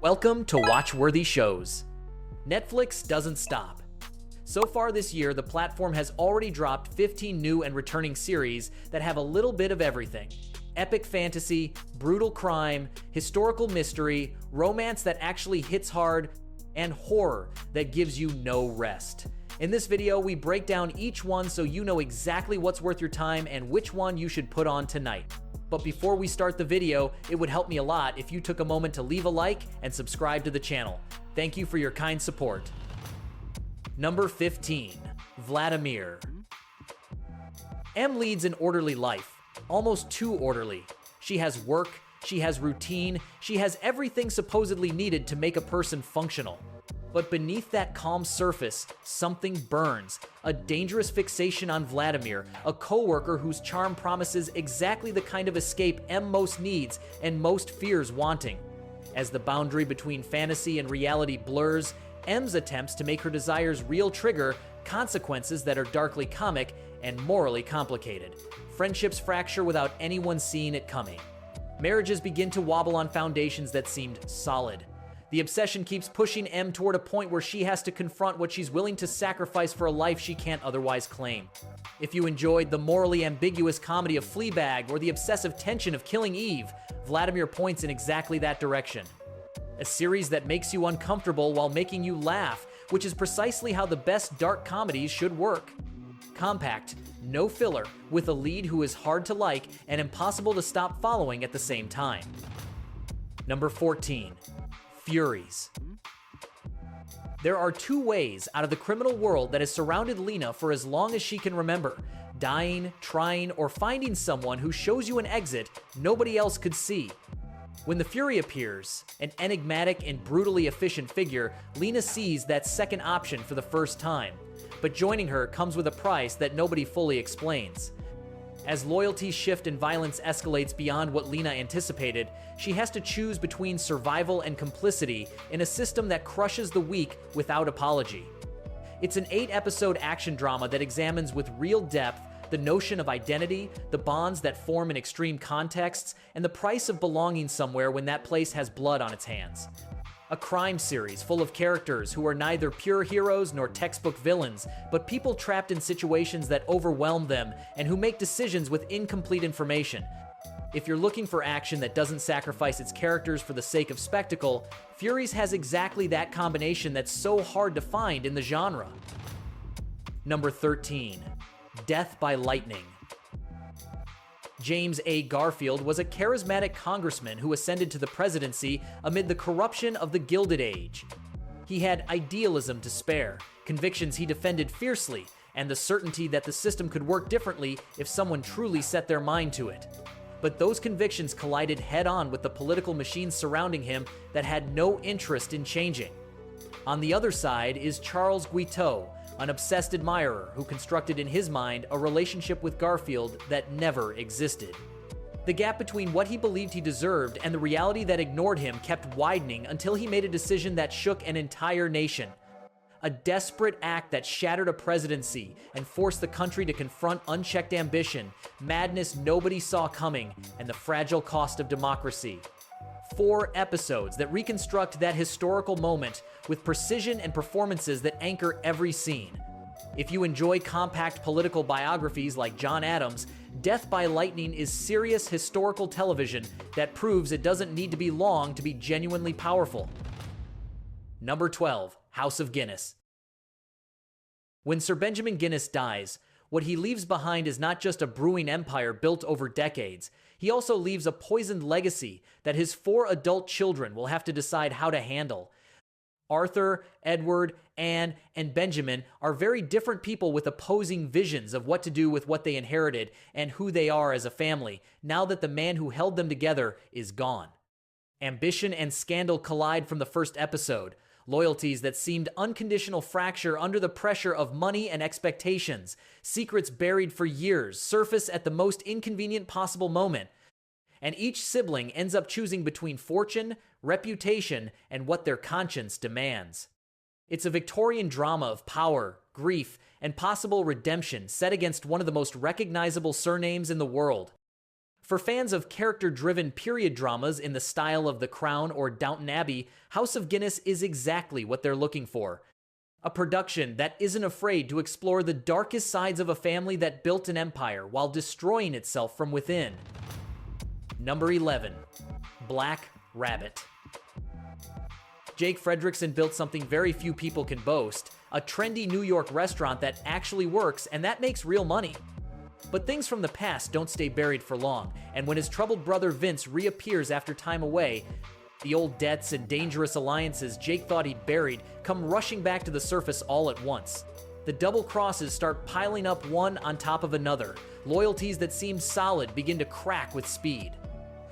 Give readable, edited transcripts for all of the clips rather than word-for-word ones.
Welcome to Watch-worthy shows. Netflix doesn't stop. So far this year, the platform has already dropped 15 new and returning series that have a little bit of everything. Epic fantasy, brutal crime, historical mystery, romance that actually hits hard, and horror that gives you no rest. In this video, we break down each one so you know exactly what's worth your time and which one you should put on tonight. But before we start the video, it would help me a lot if you took a moment to leave a like and subscribe to the channel. Thank you for your kind support. Number 15, Vladimir. Em leads an orderly life, almost too orderly. She has work, she has routine, she has everything supposedly needed to make a person functional. But beneath that calm surface, something burns. A dangerous fixation on Vladimir, a coworker whose charm promises exactly the kind of escape Em most needs and most fears wanting. As the boundary between fantasy and reality blurs, Em's attempts to make her desires real trigger consequences that are darkly comic and morally complicated. Friendships fracture without anyone seeing it coming. Marriages begin to wobble on foundations that seemed solid. The obsession keeps pushing Em toward a point where she has to confront what she's willing to sacrifice for a life she can't otherwise claim. If you enjoyed the morally ambiguous comedy of Fleabag or the obsessive tension of Killing Eve, Vladimir points in exactly that direction. A series that makes you uncomfortable while making you laugh, which is precisely how the best dark comedies should work. Compact, no filler, with a lead who is hard to like and impossible to stop following at the same time. Number 14. Furies. There are two ways out of the criminal world that has surrounded Lena for as long as she can remember: dying, trying, or finding someone who shows you an exit nobody else could see. When the Fury appears, an enigmatic and brutally efficient figure, Lena sees that second option for the first time. But joining her comes with a price that nobody fully explains. As loyalties shift and violence escalates beyond what Lena anticipated, she has to choose between survival and complicity in a system that crushes the weak without apology. It's an 8-episode action drama that examines with real depth the notion of identity, the bonds that form in extreme contexts, and the price of belonging somewhere when that place has blood on its hands. A crime series full of characters who are neither pure heroes nor textbook villains, but people trapped in situations that overwhelm them and who make decisions with incomplete information. If you're looking for action that doesn't sacrifice its characters for the sake of spectacle, Furies has exactly that combination that's so hard to find in the genre. Number 13. Death by Lightning. James A. Garfield was a charismatic congressman who ascended to the presidency amid the corruption of the Gilded Age. He had idealism to spare, convictions he defended fiercely, and the certainty that the system could work differently if someone truly set their mind to it. But those convictions collided head-on with the political machines surrounding him that had no interest in changing. On the other side is Charles Guiteau, an obsessed admirer who constructed in his mind a relationship with Garfield that never existed. The gap between what he believed he deserved and the reality that ignored him kept widening until he made a decision that shook an entire nation. A desperate act that shattered a presidency and forced the country to confront unchecked ambition, madness nobody saw coming, and the fragile cost of democracy. 4 episodes that reconstruct that historical moment with precision and performances that anchor every scene. If you enjoy compact political biographies like John Adams, Death by Lightning is serious historical television that proves it doesn't need to be long to be genuinely powerful. Number 12, House of Guinness. When Sir Benjamin Guinness dies, what he leaves behind is not just a brewing empire built over decades. He also leaves a poisoned legacy that his 4 adult children will have to decide how to handle. Arthur, Edward, Anne, and Benjamin are very different people with opposing visions of what to do with what they inherited and who they are as a family, now that the man who held them together is gone. Ambition and scandal collide from the first episode. Loyalties that seemed unconditional fracture under the pressure of money and expectations. Secrets buried for years surface at the most inconvenient possible moment. And each sibling ends up choosing between fortune, reputation, and what their conscience demands. It's a Victorian drama of power, grief, and possible redemption set against one of the most recognizable surnames in the world. For fans of character-driven period dramas in the style of The Crown or Downton Abbey, House of Guinness is exactly what they're looking for. A production that isn't afraid to explore the darkest sides of a family that built an empire while destroying itself from within. Number 11. Black Rabbit. Jake Fredrickson built something very few people can boast, a trendy New York restaurant that actually works, and that makes real money. But things from the past don't stay buried for long, and when his troubled brother Vince reappears after time away, the old debts and dangerous alliances Jake thought he'd buried come rushing back to the surface all at once. The double crosses start piling up one on top of another. Loyalties that seemed solid begin to crack with speed.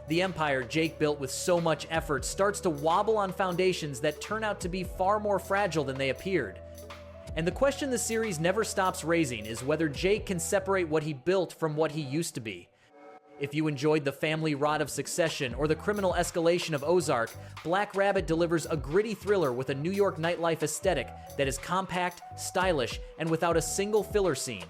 The empire Jake built with so much effort starts to wobble on foundations that turn out to be far more fragile than they appeared. And the question the series never stops raising is whether Jake can separate what he built from what he used to be. If you enjoyed the family rot of Succession or the criminal escalation of Ozark, Black Rabbit delivers a gritty thriller with a New York nightlife aesthetic that is compact, stylish, and without a single filler scene.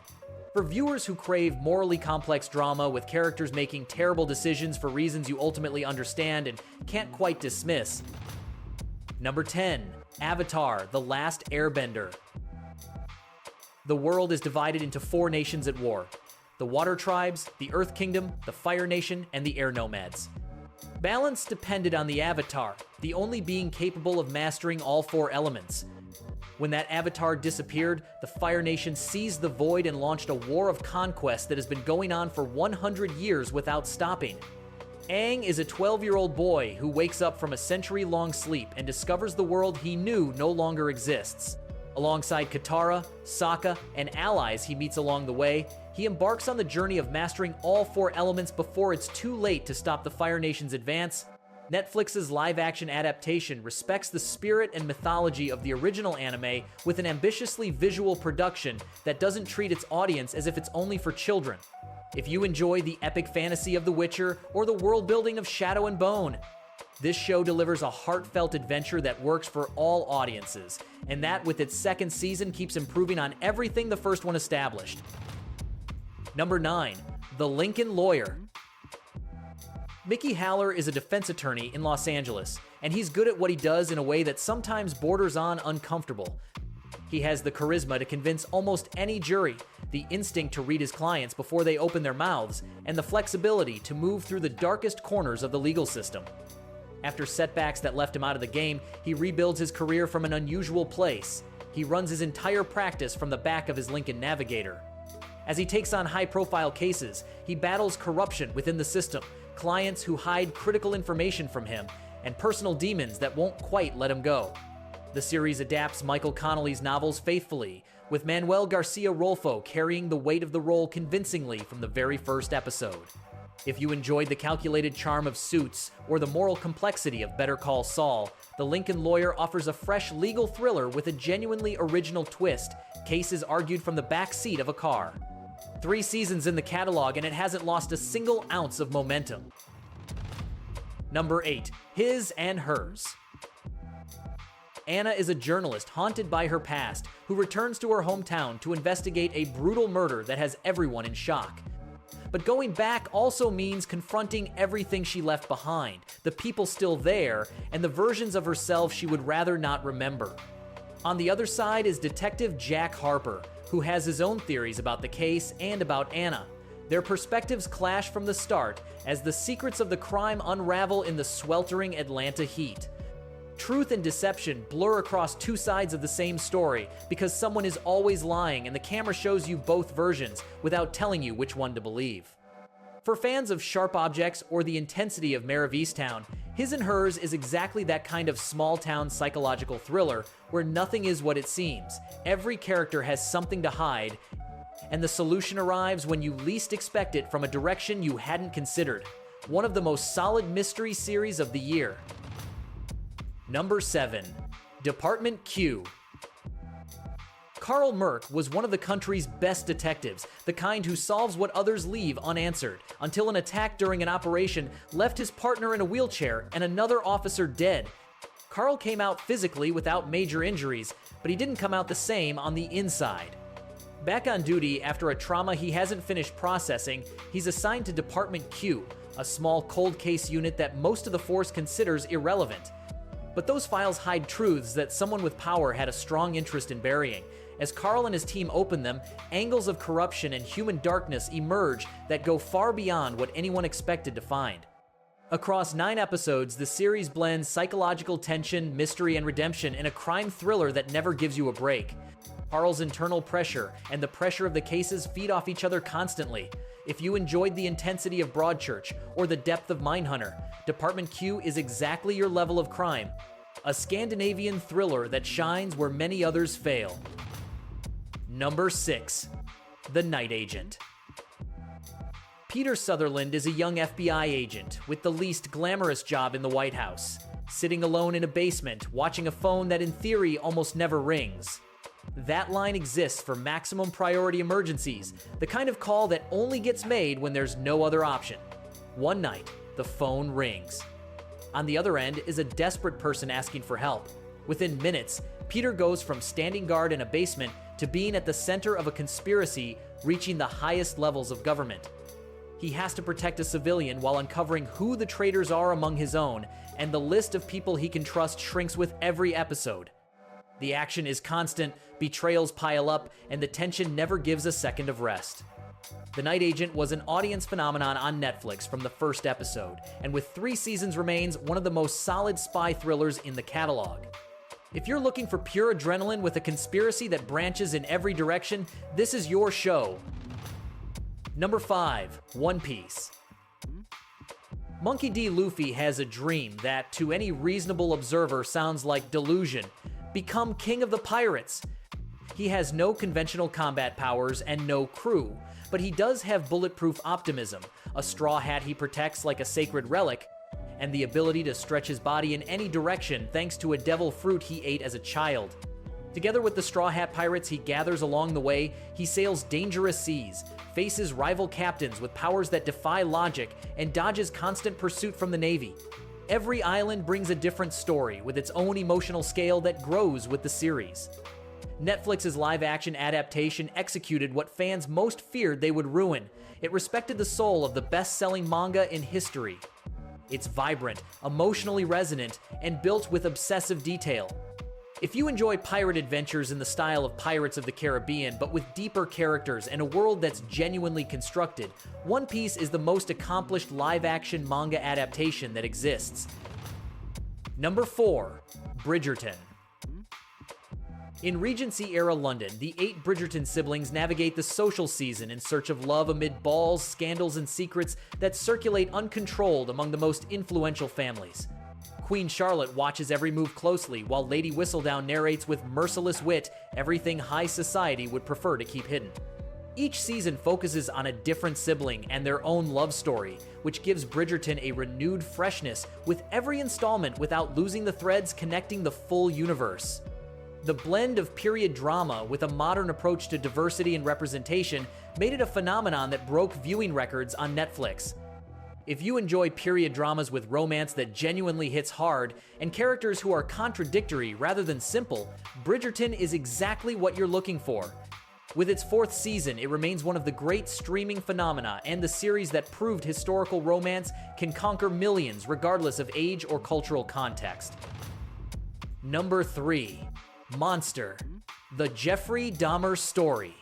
For viewers who crave morally complex drama with characters making terrible decisions for reasons you ultimately understand and can't quite dismiss. Number 10. Avatar: The Last Airbender. The world is divided into 4 nations at war: the Water Tribes, the Earth Kingdom, the Fire Nation, and the Air Nomads. Balance depended on the Avatar, the only being capable of mastering all 4 elements. When that Avatar disappeared, the Fire Nation seized the void and launched a war of conquest that has been going on for 100 years without stopping. Aang is a 12-year-old boy who wakes up from a century-long sleep and discovers the world he knew no longer exists. Alongside Katara, Sokka, and allies he meets along the way, he embarks on the journey of mastering all 4 elements before it's too late to stop the Fire Nation's advance. Netflix's live-action adaptation respects the spirit and mythology of the original anime with an ambitiously visual production that doesn't treat its audience as if it's only for children. If you enjoy the epic fantasy of The Witcher or the world-building of Shadow and Bone, this show delivers a heartfelt adventure that works for all audiences, and that with its 2nd season keeps improving on everything the first one established. Number 9. The Lincoln Lawyer. Mickey Haller is a defense attorney in Los Angeles, and he's good at what he does in a way that sometimes borders on uncomfortable. He has the charisma to convince almost any jury, the instinct to read his clients before they open their mouths, and the flexibility to move through the darkest corners of the legal system. After setbacks that left him out of the game, he rebuilds his career from an unusual place. He runs his entire practice from the back of his Lincoln Navigator. As he takes on high-profile cases, he battles corruption within the system, clients who hide critical information from him, and personal demons that won't quite let him go. The series adapts Michael Connelly's novels faithfully, with Manuel Garcia Rolfo carrying the weight of the role convincingly from the very first episode. If you enjoyed the calculated charm of Suits or the moral complexity of Better Call Saul, The Lincoln Lawyer offers a fresh legal thriller with a genuinely original twist, cases argued from the back seat of a car. 3 seasons in the catalog and it hasn't lost a single ounce of momentum. Number 8. His and Hers. Anna is a journalist haunted by her past who returns to her hometown to investigate a brutal murder that has everyone in shock. But going back also means confronting everything she left behind, the people still there, and the versions of herself she would rather not remember. On the other side is Detective Jack Harper, who has his own theories about the case and about Anna. Their perspectives clash from the start as the secrets of the crime unravel in the sweltering Atlanta heat. Truth and deception blur across 2 sides of the same story because someone is always lying and the camera shows you both versions without telling you which one to believe. For fans of sharp objects or the intensity of Mare of Easttown, His and Hers is exactly that kind of small-town psychological thriller where nothing is what it seems. Every character has something to hide, and the solution arrives when you least expect it from a direction you hadn't considered. One of the most solid mystery series of the year. Number 7. Department Q. Carl Merck was one of the country's best detectives, the kind who solves what others leave unanswered, until an attack during an operation left his partner in a wheelchair and another officer dead. Carl came out physically without major injuries, but he didn't come out the same on the inside. Back on duty after a trauma he hasn't finished processing, he's assigned to Department Q, a small cold case unit that most of the force considers irrelevant. But those files hide truths that someone with power had a strong interest in burying. As Carl and his team open them, angles of corruption and human darkness emerge that go far beyond what anyone expected to find. Across 9 episodes, the series blends psychological tension, mystery, and redemption in a crime thriller that never gives you a break. Carl's internal pressure and the pressure of the cases feed off each other constantly. If you enjoyed the intensity of Broadchurch or the depth of Mindhunter, Department Q is exactly your level of crime. A Scandinavian thriller that shines where many others fail. Number 6. The Night Agent. Peter Sutherland is a young FBI agent with the least glamorous job in the White House, sitting alone in a basement, watching a phone that in theory almost never rings. That line exists for maximum priority emergencies, the kind of call that only gets made when there's no other option. One night, the phone rings. On the other end is a desperate person asking for help. Within minutes, Peter goes from standing guard in a basement to being at the center of a conspiracy reaching the highest levels of government. He has to protect a civilian while uncovering who the traitors are among his own, and the list of people he can trust shrinks with every episode. The action is constant, betrayals pile up, and the tension never gives a second of rest. The Night Agent was an audience phenomenon on Netflix from the first episode, and with 3 seasons remains one of the most solid spy thrillers in the catalog. If you're looking for pure adrenaline with a conspiracy that branches in every direction, this is your show. Number 5. One Piece. Monkey D. Luffy has a dream that, to any reasonable observer, sounds like delusion. Become king of the pirates. He has no conventional combat powers and no crew, but he does have bulletproof optimism, a straw hat he protects like a sacred relic, and the ability to stretch his body in any direction thanks to a devil fruit he ate as a child. Together with the Straw Hat Pirates he gathers along the way, he sails dangerous seas, faces rival captains with powers that defy logic, and dodges constant pursuit from the Navy. Every island brings a different story with its own emotional scale that grows with the series. Netflix's live-action adaptation executed what fans most feared they would ruin. It respected the soul of the best-selling manga in history. It's vibrant, emotionally resonant, and built with obsessive detail. If you enjoy pirate adventures in the style of Pirates of the Caribbean, but with deeper characters and a world that's genuinely constructed, One Piece is the most accomplished live-action manga adaptation that exists. Number 4. Bridgerton. In Regency-era London, the 8 Bridgerton siblings navigate the social season in search of love amid balls, scandals, and secrets that circulate uncontrolled among the most influential families. Queen Charlotte watches every move closely, while Lady Whistledown narrates with merciless wit everything high society would prefer to keep hidden. Each season focuses on a different sibling and their own love story, which gives Bridgerton a renewed freshness with every installment without losing the threads connecting the full universe. The blend of period drama with a modern approach to diversity and representation made it a phenomenon that broke viewing records on Netflix. If you enjoy period dramas with romance that genuinely hits hard and characters who are contradictory rather than simple, Bridgerton is exactly what you're looking for. With its 4th season, it remains one of the great streaming phenomena and the series that proved historical romance can conquer millions regardless of age or cultural context. Number 3. Monster. The Jeffrey Dahmer Story.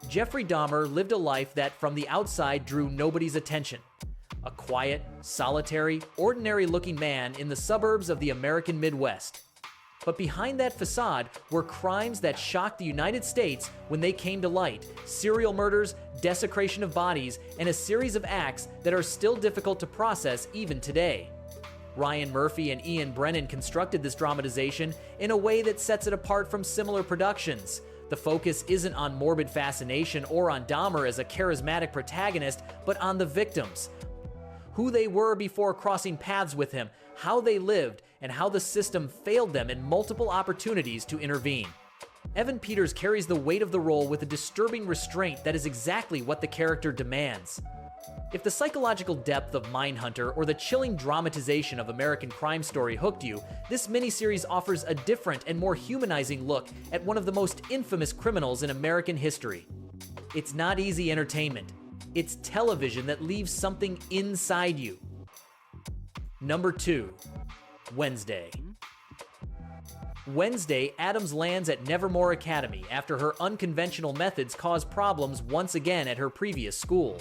Jeffrey Dahmer lived a life that from the outside drew nobody's attention. A quiet, solitary, ordinary-looking man in the suburbs of the American Midwest. But behind that facade were crimes that shocked the United States when they came to light, serial murders, desecration of bodies, and a series of acts that are still difficult to process even today. Ryan Murphy and Ian Brennan constructed this dramatization in a way that sets it apart from similar productions. The focus isn't on morbid fascination or on Dahmer as a charismatic protagonist, but on the victims. Who they were before crossing paths with him, how they lived, and how the system failed them in multiple opportunities to intervene. Evan Peters carries the weight of the role with a disturbing restraint that is exactly what the character demands. If the psychological depth of Mindhunter or the chilling dramatization of American Crime Story hooked you, this miniseries offers a different and more humanizing look at one of the most infamous criminals in American history. It's not easy entertainment. It's television that leaves something inside you. Number 2. Wednesday. Wednesday, Addams lands at Nevermore Academy after her unconventional methods cause problems once again at her previous school.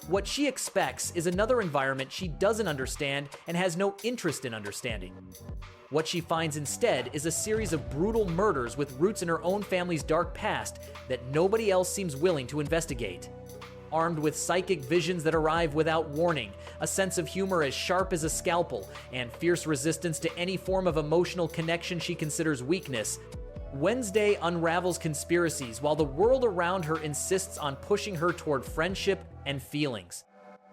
What she expects is another environment she doesn't understand and has no interest in understanding. What she finds instead is a series of brutal murders with roots in her own family's dark past that nobody else seems willing to investigate. Armed with psychic visions that arrive without warning, a sense of humor as sharp as a scalpel, and fierce resistance to any form of emotional connection she considers weakness, Wednesday unravels conspiracies while the world around her insists on pushing her toward friendship and feelings.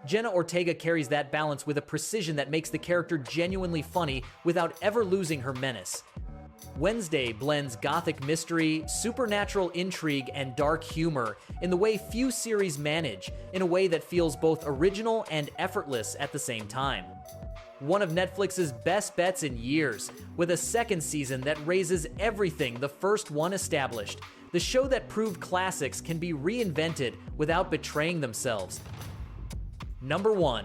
Jenna Ortega carries that balance with a precision that makes the character genuinely funny without ever losing her menace. Wednesday blends gothic mystery, supernatural intrigue, and dark humor in the way few series manage, in a way that feels both original and effortless at the same time. One of Netflix's best bets in years, with a second season that raises everything the first one established. The show that proved classics can be reinvented without betraying themselves. Number 1.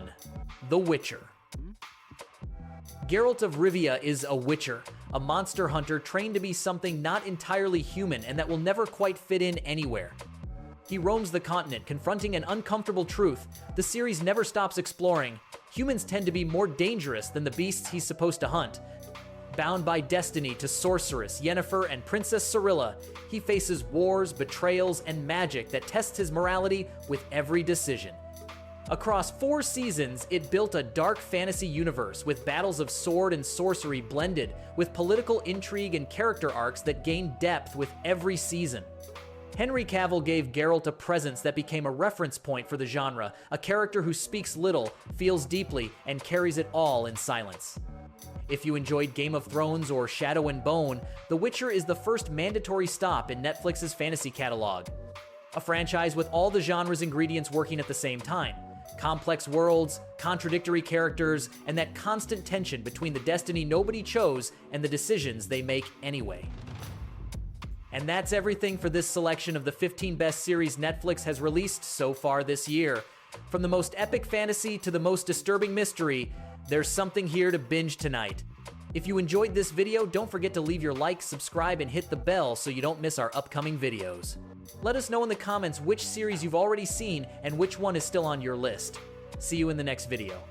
The Witcher. Geralt of Rivia is a witcher, a monster hunter trained to be something not entirely human and that will never quite fit in anywhere. He roams the continent, confronting an uncomfortable truth the series never stops exploring. Humans tend to be more dangerous than the beasts he's supposed to hunt. Bound by destiny to sorceress Yennefer and Princess Cirilla, he faces wars, betrayals, and magic that tests his morality with every decision. Across 4 seasons, it built a dark fantasy universe with battles of sword and sorcery blended with political intrigue and character arcs that gained depth with every season. Henry Cavill gave Geralt a presence that became a reference point for the genre, a character who speaks little, feels deeply, and carries it all in silence. If you enjoyed Game of Thrones or Shadow and Bone, The Witcher is the first mandatory stop in Netflix's fantasy catalog. A franchise with all the genre's ingredients working at the same time. Complex worlds, contradictory characters, and that constant tension between the destiny nobody chose and the decisions they make anyway. And that's everything for this selection of the 15 best series Netflix has released so far this year. From the most epic fantasy to the most disturbing mystery, there's something here to binge tonight. If you enjoyed this video, don't forget to leave your like, subscribe, and hit the bell so you don't miss our upcoming videos. Let us know in the comments which series you've already seen and which one is still on your list. See you in the next video.